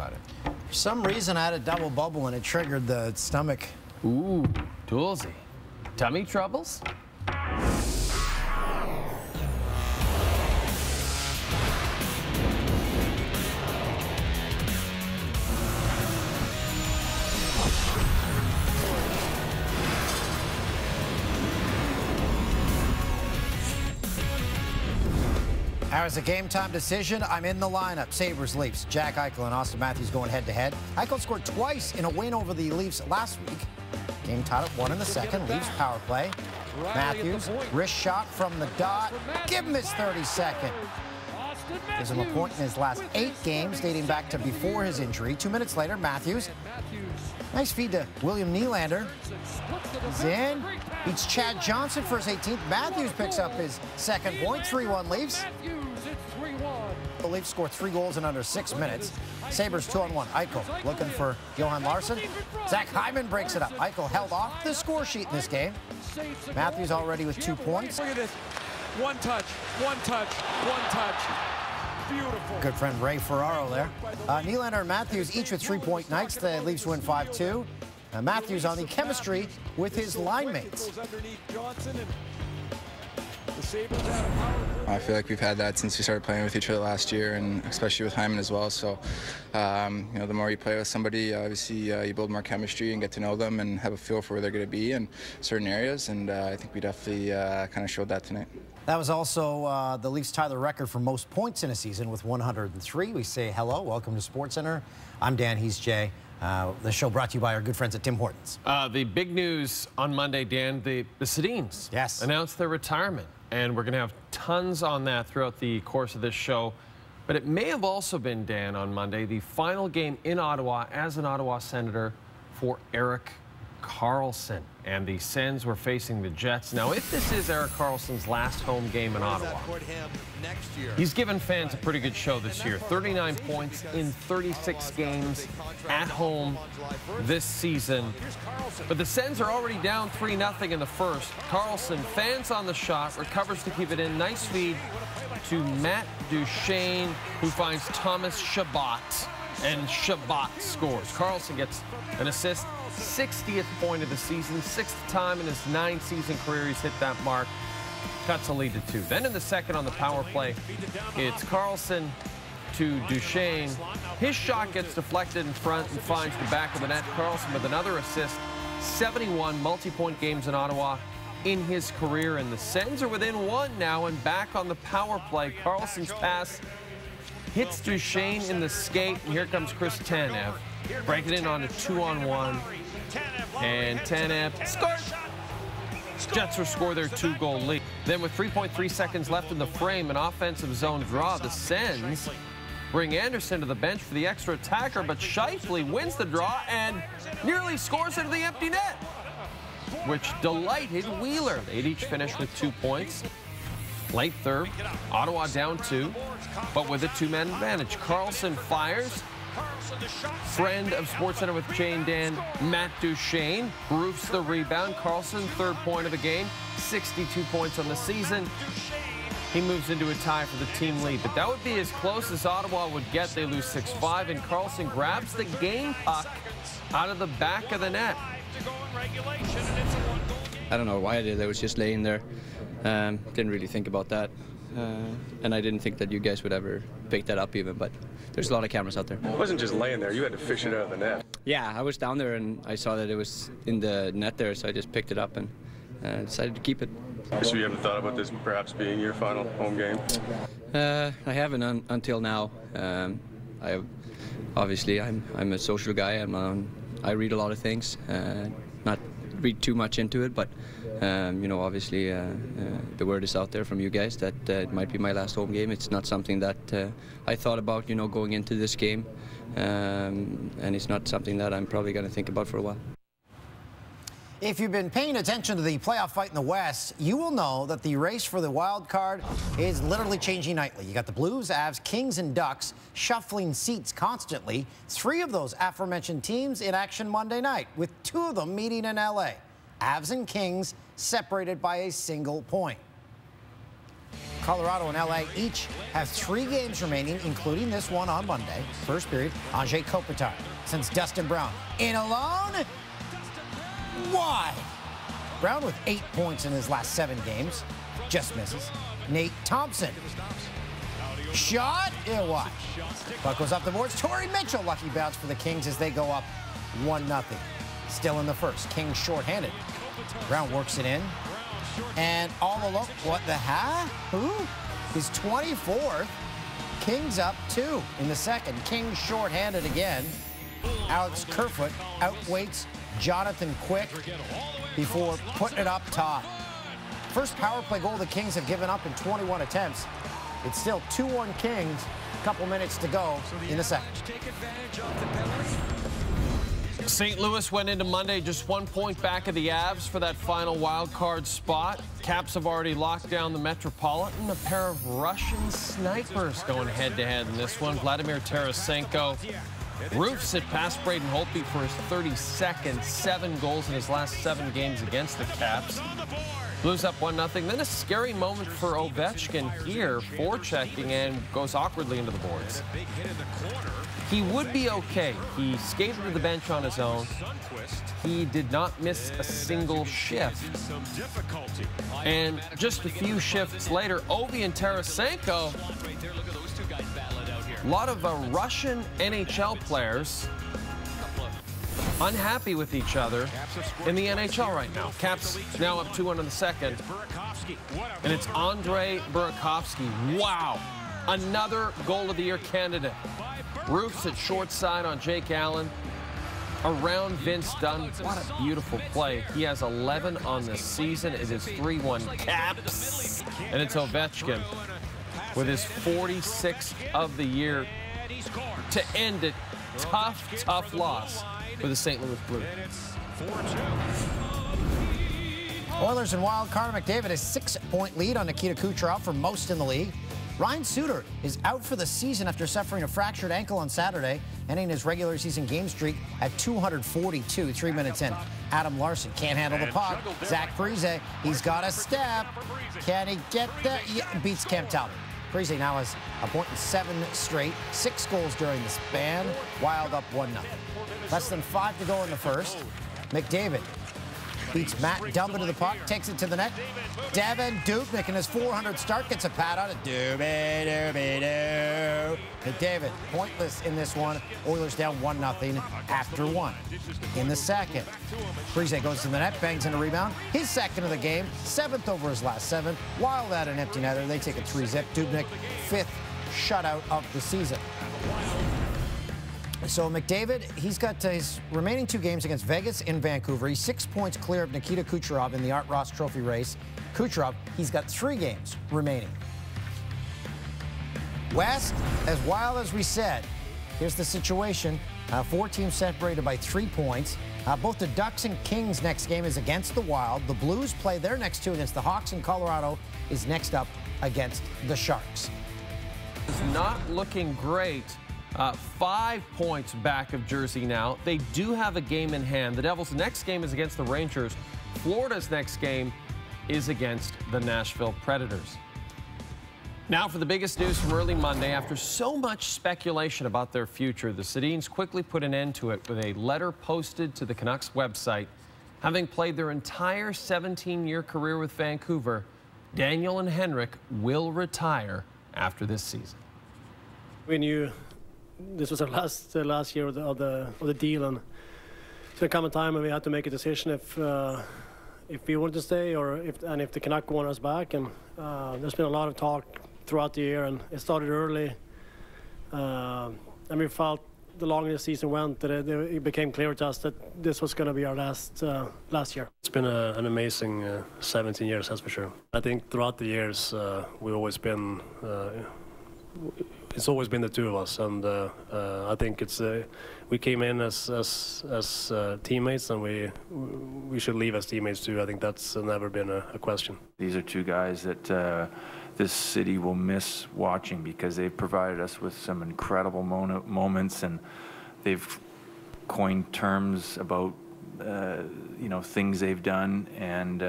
about it. For some reason, I had a double bubble and it triggered the stomach. Ooh, toolsy. Tummy troubles? Now, as a game-time decision, I'm in the lineup. Sabres, Leafs, Jack Eichel and Austin Matthews going head-to-head. Eichel scored twice in a win over the Leafs last week. Game tied at 1 in the second. Leafs power play. Matthews, wrist shot from the dot. Give him his 32nd. Gives him a point in his last 8 games, dating back to before his injury. 2 minutes later, Matthews. Nice feed to William Nylander. He's in. Beats Chad Johnson for his 18th. Matthews picks up his second point. 3-1 Leafs. The Leafs score 3 goals in under 6 minutes. Sabres 2-on-1. Eichel looking for Johan Larsson. Zach Hyman breaks it up. Eichel held off the score sheet in this game. Matthews already with 2 points. Look at this. One touch, one touch, one touch. Beautiful. Good friend Ray Ferraro there. Nylander and Matthews each with 3-point nights. The Leafs win 5-2. Matthews on the chemistry with his line mates. I feel like we've had that since we started playing with each other last year, and especially with Hyman as well. So, you know, the more you play with somebody, obviously you build more chemistry and get to know them and have a feel for where they're going to be in certain areas. And I think we definitely kind of showed that tonight. That was also the Leafs tie the record for most points in a season with 103. We say hello, welcome to SportsCenter. I'm Dan, he's Jay. The show brought to you by our good friends at Tim Hortons. The big news on Monday, Dan, the Sedins announced their retirement. And we're going to have tons on that throughout the course of this show. But it may have also been, Dan, on Monday, the final game in Ottawa as an Ottawa Senator for Erik Karlsson. And the Sens were facing the Jets. Now, if this is Erik Karlsson's last home game in Ottawa, he's given fans a pretty good show this year. 39 points in 36 games at home this season. But the Sens are already down 3-0 in the first. Karlsson fans on the shot, recovers to keep it in. Nice feed to Matt Duchene, who finds Thomas Chabot, and Chabot scores. Karlsson gets an assist, 60th point of the season, 6th time in his 9-season career he's hit that mark. Cuts a lead to 2. Then in the second on the power play, it's Karlsson to Duchene. His shot gets deflected in front and finds the back of the net. Karlsson with another assist. 71 multi-point games in Ottawa in his career, and the Sens are within 1 now and back on the power play. Karlsson's pass hits Duchene in the skate, and here comes Chris Tanev breaking in on a 2-on-1, and Tanev scores. Jets will score their 2-goal lead. Then with 3.3 seconds left in the frame, an offensive zone draw, the Sens bring Anderson to the bench for the extra attacker, but Scheifele wins the draw and nearly scores into the empty net, which delighted Wheeler. They'd each finish with 2 points. Late third, Ottawa down 2, but with a 2-man advantage. Karlsson fires. Friend of SportsCenter with Jay and Dan, Matt Duchene, roofs the rebound. Karlsson, 3rd point of the game, 62 points on the season. He moves into a tie for the team lead, but that would be as close as Ottawa would get. They lose 6-5, and Karlsson grabs the game puck out of the back of the net. I don't know why I did it. I was just laying there. Didn't really think about that. And I didn't think that you guys would ever pick that up even, but there's a lot of cameras out there. It wasn't just laying there. You had to fish it out of the net. Yeah, I was down there and I saw that it was in the net there, so I just picked it up and decided to keep it. So you haven't thought about this perhaps being your final home game? I haven't until now. Obviously I'm a social guy. I read a lot of things. Not read too much into it, but you know, obviously the word is out there from you guys that it might be my last home game. It's not something that I thought about, you know, going into this game, and it's not something that I'm probably going to think about for a while. If you've been paying attention to the playoff fight in the West, you will know that the race for the wild card is literally changing nightly. You got the Blues, Avs, Kings, and Ducks shuffling seats constantly. 3 of those aforementioned teams in action Monday night, with 2 of them meeting in L.A. Avs and Kings separated by a single point. Colorado and LA each have 3 games remaining, including this one on Monday. First period, Anze Kopitar sends Dustin Brown in alone. Wide. Brown with 8 points in his last 7 games. Just misses. Nate Thompson. Shot. Yeah, wide. Puck goes off the boards. Torrey Mitchell, lucky bounce for the Kings as they go up 1-0. Still in the first. Kings shorthanded. Brown works it in. And all alone. What the heck? Who? His 24th. Kings up 2 in the second. Kings shorthanded again. Alex Kerfoot outweights Jonathan Quick before putting it up top. First power play goal the Kings have given up in 21 attempts. It's still 2-1 Kings. A couple minutes to go in the second. St. Louis went into Monday just 1 point back of the Avs for that final wild card spot. Caps have already locked down the Metropolitan. A pair of Russian snipers going head-to-head in this one. Vladimir Tarasenko roofs it past Braden Holtby for his 32nd, 7 goals in his last 7 games against the Caps. Blues up 1-0. Then a scary moment for Ovechkin here, forechecking and goes awkwardly into the boards. He would be okay. He skated to the bench on his own. He did not miss a single shift. And just a few shifts later, Ovi and Tarasenko, a lot of Russian NHL players unhappy with each other in the NHL right now. Caps now up 2-1 in the second. And it's Andrei Burakovsky. Wow. Another goal of the year candidate. Roofs at short side on Jake Allen. Around Vince Dunn. What a beautiful play. He has 11 on the season. It is 3-1 Caps. And it's Ovechkin with his 46th of the year to end it. Tough loss for the St. Louis Blues. Oilers and Wild Connor McDavid a 6-point lead on Nikita Kucherov for most in the league. Ryan Suter is out for the season after suffering a fractured ankle on Saturday, ending his regular season game streak at 242, 3 minutes in. Adam Larson can't handle the puck. Zach Parise, he's got a step. Can he get there? Yeah, beats Cam Talbot. Parise now has a point in 7 straight, 6 goals during the span. Wild up 1-0. Less than 5 to go in the first. McDavid beats Matt Dumba to the puck, takes it to the net. Devin Dubnyk in his 400th start gets a pat on it. Doobie-doobie-doo. McDavid pointless in this one. Oilers down 1-0 after 1. In the second, Parise goes to the net, bangs in a rebound. His second of the game, 7th over his last 7. Wild at an empty netter. They take a 3-zip. Dubnyk, 5th shutout of the season. So McDavid, he's got his remaining 2 games against Vegas and Vancouver. He's 6 points clear of Nikita Kucherov in the Art Ross Trophy race. Kucherov, he's got 3 games remaining. West, as wild as we said, here's the situation. 4 teams separated by 3 points. Both the Ducks and Kings' next game is against the Wild. The Blues play their next 2 against the Hawks, and Colorado is next up against the Sharks. It's not looking great. 5 points back of Jersey now. They do have a game in hand. The Devils' next game is against the Rangers. Florida's next game is against the Nashville Predators. Now for the biggest news from early Monday. After so much speculation about their future, the Sedins quickly put an end to it with a letter posted to the Canucks website. Having played their entire 17-year career with Vancouver, Daniel and Henrik will retire after this season. We knew this was our last year of the deal, and there come a time when we had to make a decision if we wanted to stay or if the Canucks want us back. And there's been a lot of talk throughout the year, and it started early. And we felt the longer the season went that it became clear to us that this was going to be our last year. It's been an amazing 17 years, that's for sure. I think throughout the years we've always been. It's always been the 2 of us, and I think it's we came in as teammates, and we should leave as teammates too. I think that's never been a question. These are 2 guys that this city will miss watching because they've provided us with some incredible moments, and they've coined terms about things they've done, and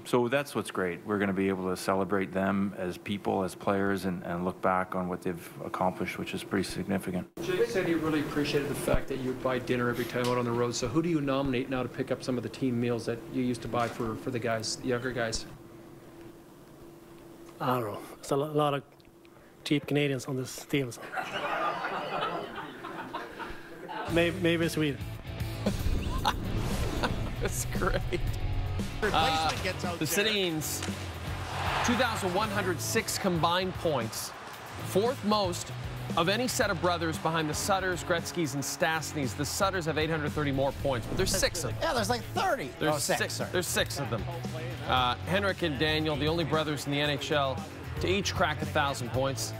So that's what's great. We're going to be able to celebrate them as people, as players, and look back on what they've accomplished, which is pretty significant. Jay said he really appreciated the fact that you buy dinner every time out on the road. So who do you nominate now to pick up some of the team meals that you used to buy for the guys, the younger guys? I don't know. There's a lot of cheap Canadians on this team. So. Maybe Sweden. That's great. The Sedins, 2,106 combined points, fourth most of any set of brothers behind the Sutters, Gretzkys, and Stastnys. The Sutters have 830 more points, but there's 6 of them. Yeah, there's like 30. There's there's 6 of them. Henrik and Daniel, the only brothers in the NHL to each crack 1,000 points.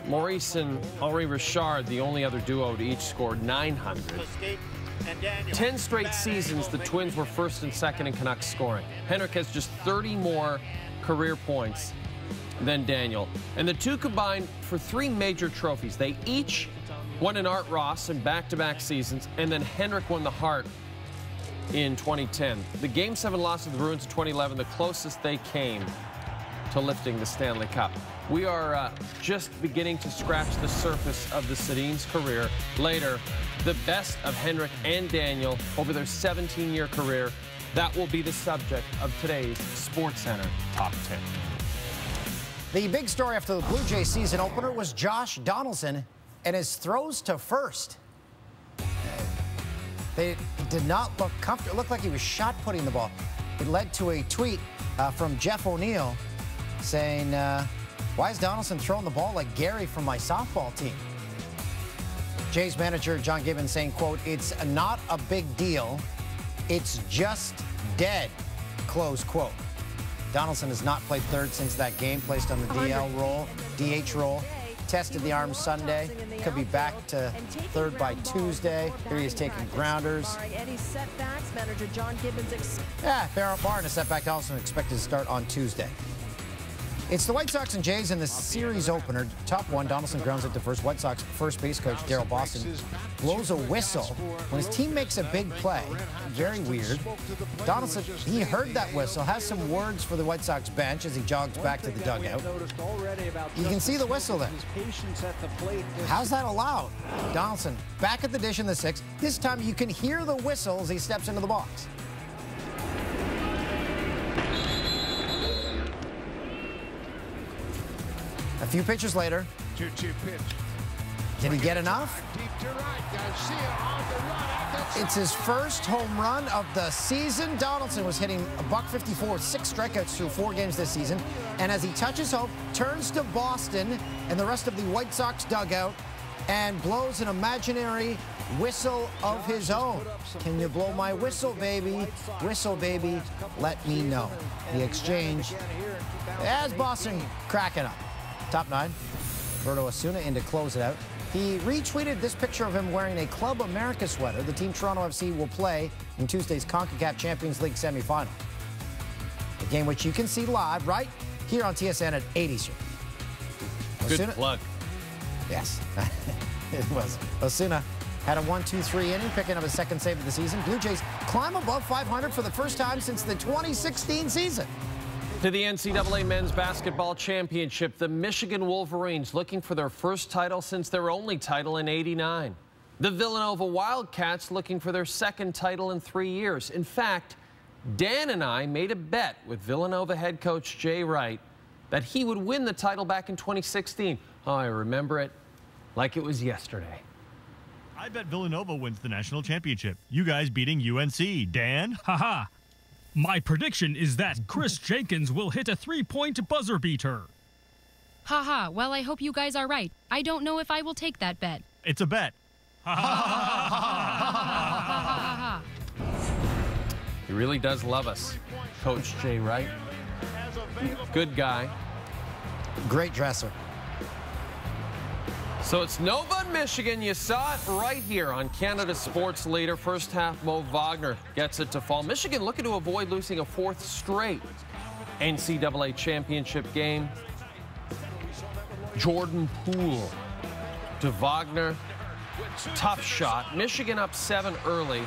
Maurice and Henri Richard, the only other duo to each score 900. 10 straight seasons, the Twins were first and second in Canucks scoring. Henrik has just 30 more career points than Daniel. And the two combined for 3 major trophies. They each won an Art Ross in back-to-back seasons, and then Henrik won the Hart in 2010. The Game 7 loss to the Bruins in 2011, the closest they came to lifting the Stanley Cup. We are just beginning to scratch the surface of the Sedin's career. Later, the best of Henrik and Daniel over their 17-year career. That will be the subject of today's SportsCenter Top 10. The big story after the Blue Jays season opener was Josh Donaldson and his throws to first. They did not look comfortable. It looked like he was shot putting the ball. It led to a tweet from Jeff O'Neill saying, why is Donaldson throwing the ball like Gary from my softball team? Jays manager John Gibbons saying, quote, it's not a big deal. It's just dead, close quote. Donaldson has not played third since that game, placed on the DH role. Tested the arm Sunday. Could be back to third by Tuesday. Here he is taking grounders. Any setbacks, manager John Gibbons. Barring a setback, Donaldson expected to start on Tuesday. It's the White Sox and Jays in the series opener. Top one, Donaldson grounds it to first. White Sox first base coach Daryl Boston blows a whistle when his team makes a big play. Very weird. Donaldson, he heard that whistle, has some words for the White Sox bench as he jogs back to the dugout. You can see the whistle there. How's that allowed? Donaldson back at the dish in the 6th. This time you can hear the whistle as he steps into the box. A few pitches later, 2-2 pitch. Did he get enough? It's his first home run of the season. Donaldson was hitting a .154 with 6 strikeouts through 4 games this season. And as he touches home, turns to Boston and the rest of the White Sox dugout and blows an imaginary whistle of his own. Can you blow my whistle, baby? Whistle, baby, let me know. The exchange as Boston cracking up. Top 9, Roberto Osuna in to close it out. He retweeted this picture of him wearing a Club America sweater. The team Toronto FC will play in Tuesday's CONCACAF Champions League semifinal. A game which you can see live right here on TSN at 8 Eastern. Good plug. Yes, it was. Osuna had a 1-2-3 inning, picking up his 2nd save of the season. Blue Jays climb above 500 for the first time since the 2016 season. To the NCAA Men's Basketball Championship, the Michigan Wolverines looking for their first title since their only title in '89. The Villanova Wildcats looking for their 2nd title in 3 years. In fact, Dan and I made a bet with Villanova head coach Jay Wright that he would win the title back in 2016. Oh, I remember it like it was yesterday. I bet Villanova wins the national championship. You guys beating UNC. Dan? Haha. My prediction is that Chris Jenkins will hit a 3-point buzzer beater. Haha, well, I hope you guys are right. I don't know if I will take that bet. It's a bet. He really does love us, Coach Jay Wright. Good guy. Great dresser. So it's Nova, Michigan. You saw it right here on Canada Sports Leader. First half, Mo Wagner gets it to fall. Michigan looking to avoid losing a 4th straight NCAA championship game. Jordan Poole to Wagner. Tough shot. Michigan up 7 early.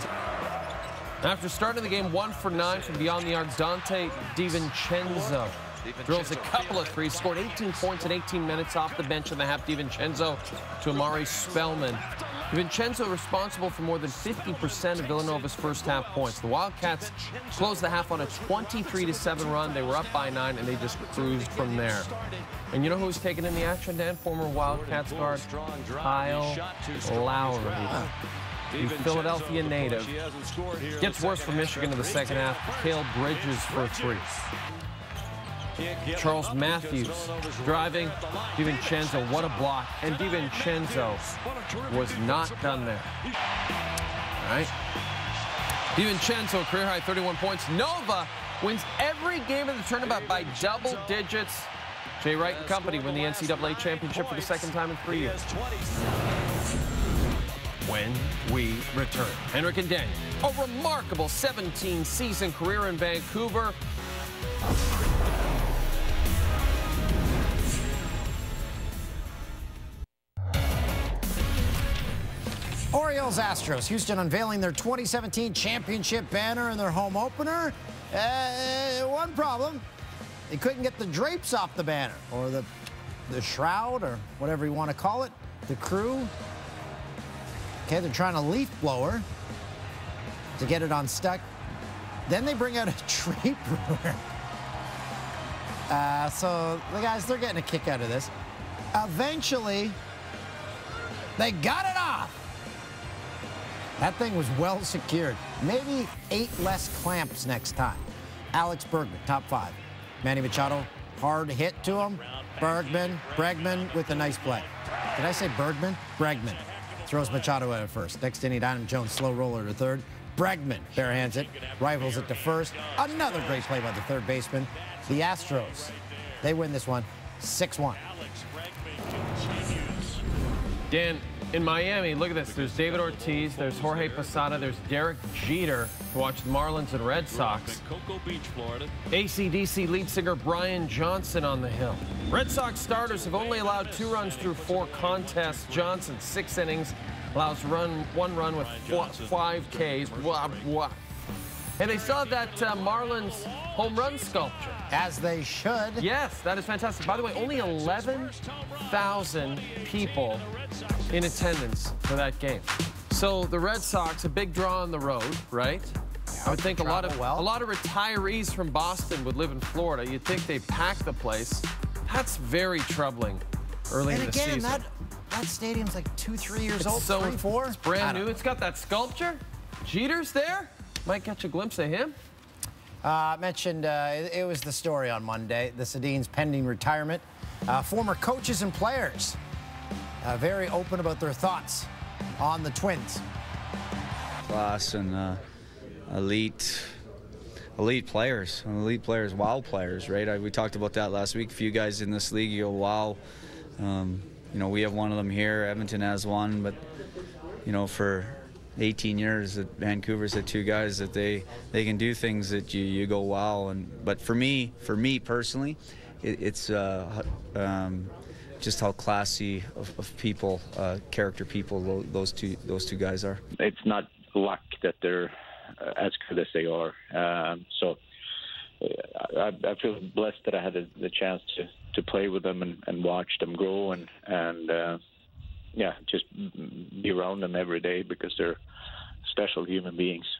After starting the game 1 for 9 from beyond the arc, Dante DiVincenzo drills a couple of threes, scored 18 points in 18 minutes off the bench in the half. DiVincenzo to Amari Spellman. DiVincenzo responsible for more than 50% of Villanova's first half points. The Wildcats closed the half on a 23-7 run. They were up by 9, and they just cruised from there. And you know who's taking in the action, Dan? Former Wildcats guard Kyle Lowry. The Philadelphia native. Gets worse for Michigan in the second half. Cale Bridges for 3. Charles Matthews driving. DiVincenzo, what a block. And DiVincenzo was not done there. All right. DiVincenzo, career-high 31 points. Nova wins every game in the tournament by double digits. Jay Wright and company win the NCAA championship for the second time in 3 years. When we return, Henrik and Daniel, a remarkable 17-season career in Vancouver. Orioles Astros, Houston unveiling their 2017 championship banner in their home opener. One problem, they couldn't get the drapes off the banner, or the shroud, or whatever you want to call it, the crew. Okay, they're trying a leaf blower to get it unstuck. Then they bring out a drape ruler. So the guys, they're getting a kick out of this. Eventually, they got it off. That thing was well secured. Maybe 8 less clamps next time. Alex Bergman, top 5. Manny Machado, hard hit to him. Bregman with a nice play. Did I say Bergman? Bregman. Throws Machado out at first. Next inning, Adam Jones, slow roller to third. Bregman barehands it, rifles it to first. Another great play by the third baseman. The Astros, they win this one 6-1. Dan, in Miami, look at this. There's David Ortiz, there's Jorge Posada, there's Derek Jeter to watch the Marlins and Red Sox. AC/DC lead singer Brian Johnson on the hill. Red Sox starters have only allowed 2 runs through 4 contests. Johnson, 6 innings, allows 1 run with 5 Ks. Blah, blah. And they still have that Marlins home run sculpture. As they should. Yes, that is fantastic. By the way, only 11,000 people in attendance for that game. So the Red Sox, a big draw on the road, right? I would think a lot of retirees from Boston would live in Florida. You'd think they'd pack the place. That's very troubling early in the season. And again, that stadium's like 2-3 years old, 3, 4. It's brand new. It's got that sculpture. Jeter's there. Might catch a glimpse of him. Mentioned it was the story on Monday, the Sedin's pending retirement. Former coaches and players very open about their thoughts on the Twins. Class and elite players, wow players, right? We talked about that last week. A few guys in this league, you go, wow. You know, we have one of them here. Edmonton has one, but you know, for 18 years at Vancouver's had 2 guys that they can do things that you go wow. But for me personally, it's just how classy of people, character people those two guys are. It's not luck that they're as good as they are. So I feel blessed that I had the chance to play with them and watch them grow and yeah, just be around them every day because they're special human beings.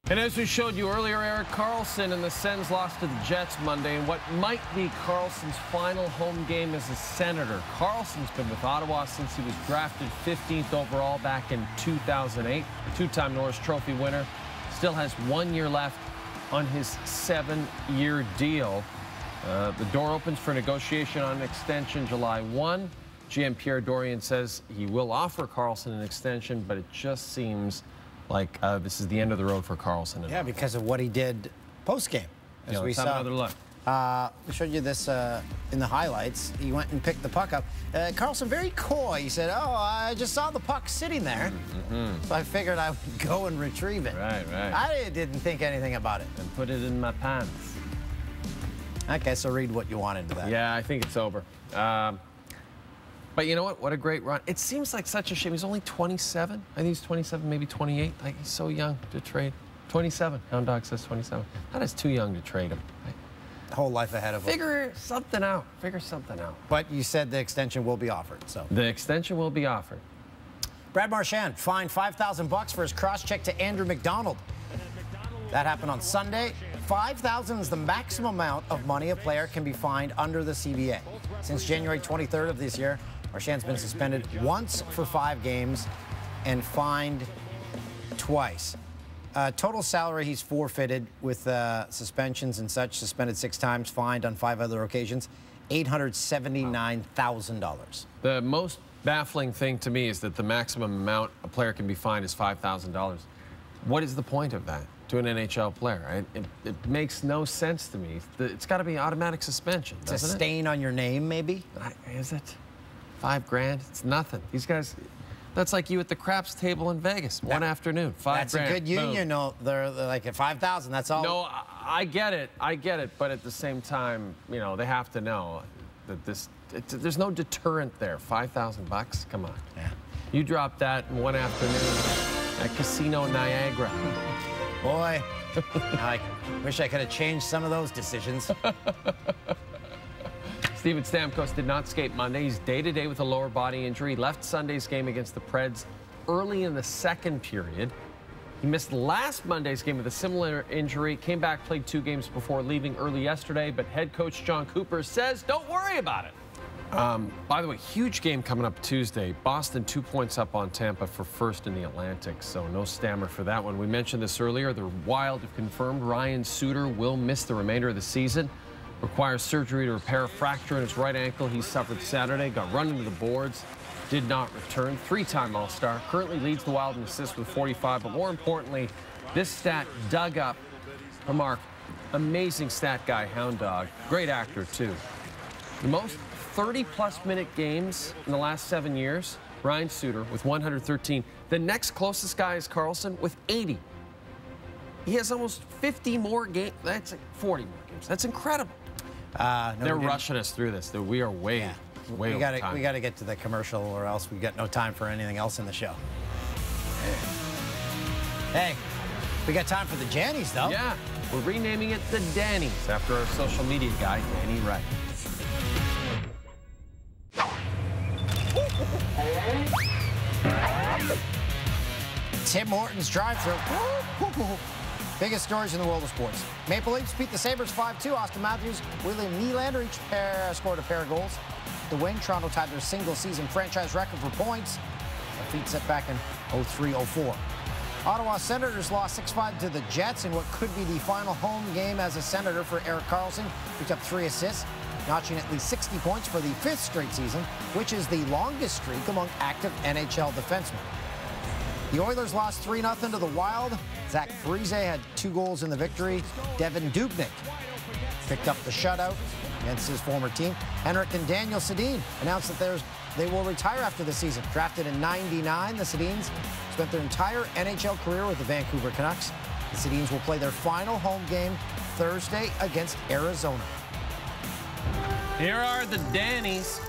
And as we showed you earlier, Erik Karlsson and the Sens lost to the Jets Monday in what might be Karlsson's final home game as a Senator. Karlsson's been with Ottawa since he was drafted 15th overall back in 2008. 2-time Norris Trophy winner. Still has 1 year left on his 7-year deal. The door opens for negotiation on an extension July 1. GM Pierre Dorian says he will offer Karlsson an extension, but it just seems like this is the end of the road for Karlsson. Yeah, because of what he did post-game. Yeah, let's have another look. We showed you this in the highlights. He went and picked the puck up. Karlsson, very coy. He said, oh, I just saw the puck sitting there, so I figured I would go and retrieve it. Right. I didn't think anything about it. And put it in my pants. Okay, so read what you want into that. Yeah, I think it's over. But you know what? What a great run. It seems like such a shame. He's only 27. I think he's 27, maybe 28. Like, he's so young to trade. 27. Hound Dog says 27. That is too young to trade him. Whole life ahead of him. Figure something out. Figure something out. But you said the extension will be offered, so. The extension will be offered. Brad Marchand fined $5,000 for his cross-check to Andrew McDonald. That happened on Sunday. $5,000 is the maximum amount of money a player can be fined under the CBA. Since January 23rd of this year, Marchand's been suspended once for 5 games and fined twice. Total salary he's forfeited with suspensions and such, suspended 6 times, fined on 5 other occasions, $879,000. The most baffling thing to me is that the maximum amount a player can be fined is $5,000. What is the point of that to an NHL player? It makes no sense to me. It's got to be automatic suspension, It's a doesn't it? stain on your name, maybe? Is it? $5 grand? It's nothing. These guys... That's like you at the craps table in Vegas one afternoon. $5 grand. That's a good union. No, they're like at 5,000. That's all. No, I get it. I get it. But at the same time, you know, they have to know that there's no deterrent there. $5,000. Come on. Yeah. You dropped that in one afternoon at Casino Niagara. Boy, I wish I could have changed some of those decisions. Steven Stamkos did not skate Monday. He's day-to-day with a lower body injury. He left Sunday's game against the Preds early in the second period. He missed last Monday's game with a similar injury, came back, played 2 games before leaving early yesterday, but head coach John Cooper says, don't worry about it. By the way, huge game coming up Tuesday. Boston 2 points up on Tampa for first in the Atlantic, so no stammer for that one. We mentioned this earlier. The Wild have confirmed Ryan Suter will miss the remainder of the season. Requires surgery to repair a fracture in his right ankle he suffered Saturday. Got run into the boards. Did not return. 3-time All-Star. Currently leads the Wild in assists with 45. But more importantly, this stat dug up from our amazing stat guy, Hound Dog. Great actor, too. The most 30-plus minute games in the last 7 years, Ryan Suter with 113. The next closest guy is Carlson with 80. He has almost 50 more games. That's like 40 more games. That's incredible. They're rushing us through this. We are way over time. We got to get to the commercial, or else we got no time for anything else in the show. Hey, we got time for the Jannies, though. Yeah, we're renaming it the Dannies after our social media guy, Danny Wright. Tim Hortons drive-thru. Biggest stories in the world of sports. Maple Leafs beat the Sabres 5-2. Austin Matthews, William Nylander each scored a pair of goals. The win, Toronto tied their single-season franchise record for points. A feat set back in 03-04. Ottawa Senators lost 6-5 to the Jets in what could be the final home game as a Senator for Erik Karlsson. Picked up 3 assists, notching at least 60 points for the 5th straight season, which is the longest streak among active NHL defensemen. The Oilers lost 3-0 to the Wild. Zach Parise had 2 goals in the victory. Devin Dubnyk picked up the shutout against his former team. Henrik and Daniel Sedin announced that they will retire after the season. Drafted in '99, the Sedins spent their entire NHL career with the Vancouver Canucks. The Sedins will play their final home game Thursday against Arizona. Here are the Dannies.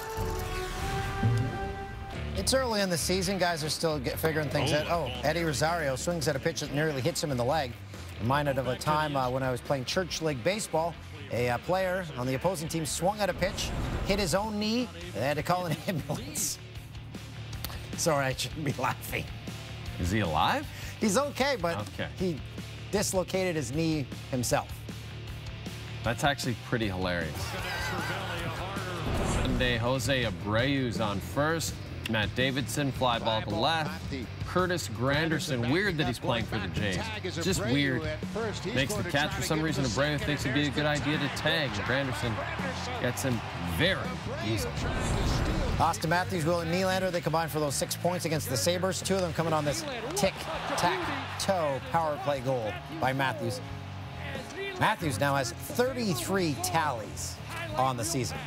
It's early in the season. Guys are still figuring things out. Oh, Eddie Rosario swings at a pitch that nearly hits him in the leg. Reminded of a time when I was playing church league baseball. A player on the opposing team swung at a pitch, hit his own knee, and they had to call an ambulance. Sorry, I shouldn't be laughing. Is he alive? He's okay, but he dislocated his knee himself. That's actually pretty hilarious. Sunday, Jose Abreu's on first. Matt Davidson, fly ball to left. Curtis Granderson, weird that he's playing for the Jays. Just weird. Makes the catch. For some reason, Abreu thinks it'd be a good idea to tag. Granderson gets him very easily. Austin Matthews, William Nylander, they combined for those 6 points against the Sabres. 2 of them coming on this tic-tac-toe power play goal by Matthews. Matthews now has 33 tallies on the season.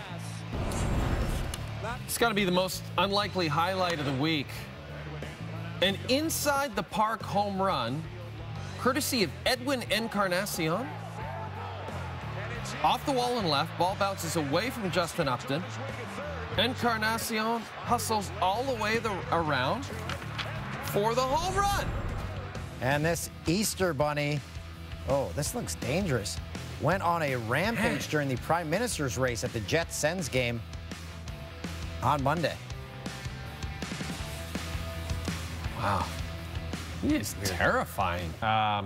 It's got to be the most unlikely highlight of the week. An inside the park home run, courtesy of Edwin Encarnacion. Off the wall and left, ball bounces away from Justin Upton. Encarnacion hustles all the way around for the home run. And this Easter Bunny, oh, this looks dangerous. Went on a rampage during the Prime Minister's race at the Jets-Sens game on Monday. Wow. He is terrifying. I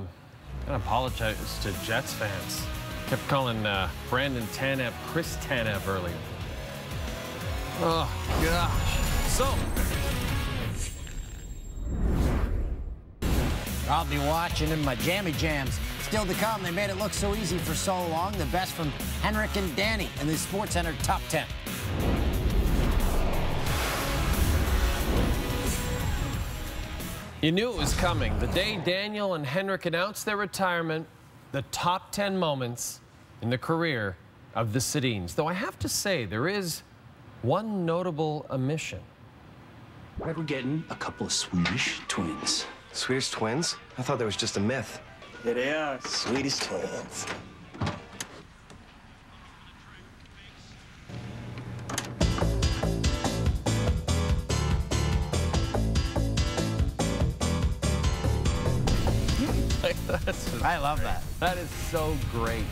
apologize to Jets fans. Kept calling Brandon Tanev Chris Tanev earlier. Oh, gosh. So, I'll be watching in my jammy jams. Still to come, they made it look so easy for so long. The best from Henrik and Danny in the SportsCenter Top 10. you knew it was coming. The day Daniel and Henrik announced their retirement, the top 10 moments in the career of the Sedins. Though I have to say, there is one notable omission. We're getting a couple of Swedish twins. Swedish Twins? I thought that was just a myth. Yeah, they are Swedish Twins. I love that. That is so great.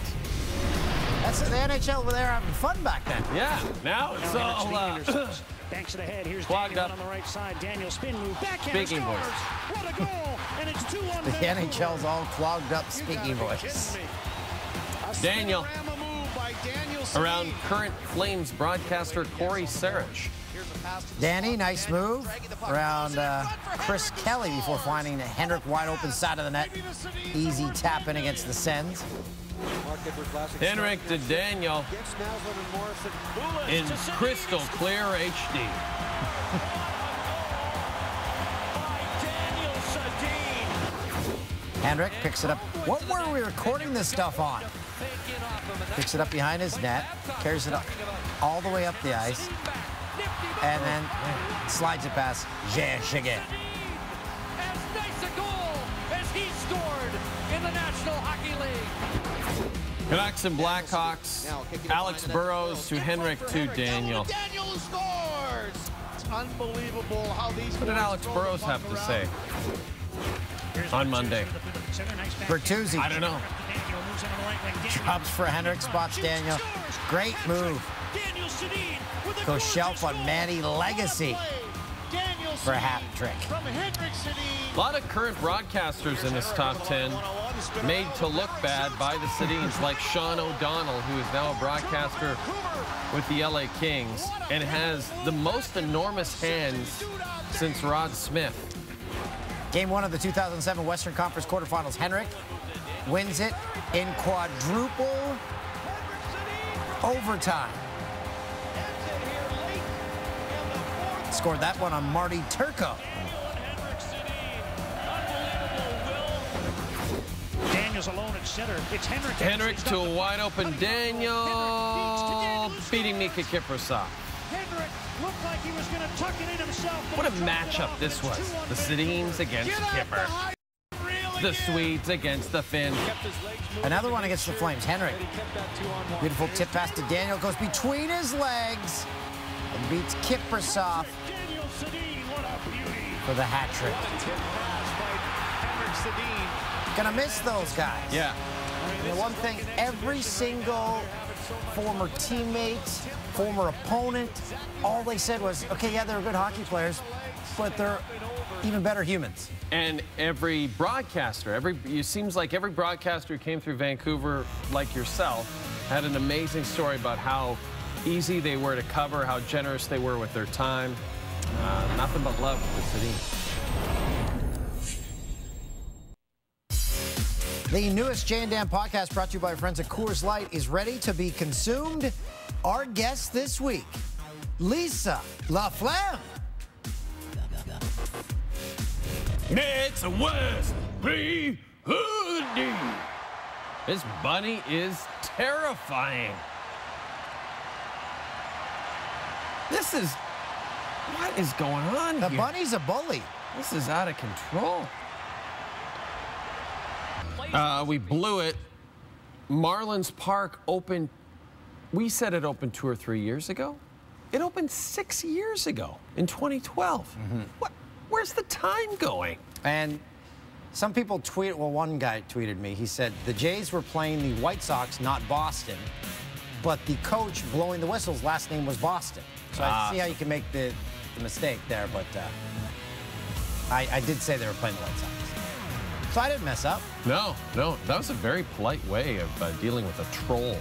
That's the NHL over there having fun back then. Yeah, now it's all Banks to the head. Here's clogged Daniel up. on the right side. Daniel spin move backhand Speaking scores. voice. What a goal! And it's 2-1. The NHL's all clogged up speaking voice. Daniel around current Flames broadcaster Corey Sarich. Danny, nice move around Chris Kelly before finding Henrik wide open side of the net. Easy tap in against the Sens. Henrik to Daniel in crystal clear HD. Henrik picks it up. What were we recording this stuff on? Picks it up behind his net, carries it up all the way up the ice, and then slides it past Jean Chiget. As nice a goal as he scored in the National Hockey League. Canucks and Blackhawks. Alex Burrows to Henrik to Daniel. Daniel scores. It's unbelievable how these. What did Alex Burrows have to say on Monday? Bertuzzi. I don't know. Drops for Henrik, spots Daniel. Great move. Goes shelf on Manny Legacy for a hat trick. A lot of current broadcasters in this top 10 made to look bad by the Sedins, like Sean O'Donnell, who is now a broadcaster with the LA Kings and has the most enormous hands since Rod Smith. Game 1 of the 2007 Western Conference quarterfinals. Henrik wins it in quadruple overtime. Scored that one on Marty Turco. Daniel's alone at center. It's Henrik. Henrik to a wide open Daniel, beating Mika Kiprasov. Henrik looked like he was going to tuck it in himself. What a matchup this was. The Sedins against Kipper. The Swedes against the Finns. Another one against the Flames. Henrik. Beautiful tip pass to Daniel. Goes between his legs and beats Kiprasov for the hat trick. Gonna miss those guys. Yeah. And the one thing, every single former teammate, former opponent, all they said was, okay, yeah, they're good hockey players, but they're even better humans. And every broadcaster, it seems like every broadcaster who came through Vancouver, like yourself, had an amazing story about how easy they were to cover, how generous they were with their time. Nothing but love for the Sedins. The newest Jay and Dan podcast, brought to you by our friends at Coors Light, is ready to be consumed. Our guest this week, Lisa LaFlamme. It's a West Free Hoodie. This bunny is terrifying. This is, what is going on here? The bunny's a bully. This is out of control. We blew it. Marlins Park opened, we said it opened 2 or 3 years ago. It opened 6 years ago in 2012. Where's the time going? And Some people tweet, well, one guy tweeted me. He said, the Jays were playing the White Sox, not Boston, but the coach blowing the whistle's last name was Boston. So I see how you can make the mistake there, but I did say they were playing the White Sox. So I didn't mess up. No, that was a very polite way of dealing with a troll.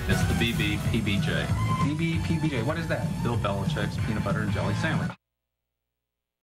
It's the BB PBJ. BB PBJ, what is that? Bill Belichick's peanut butter and jelly sandwich.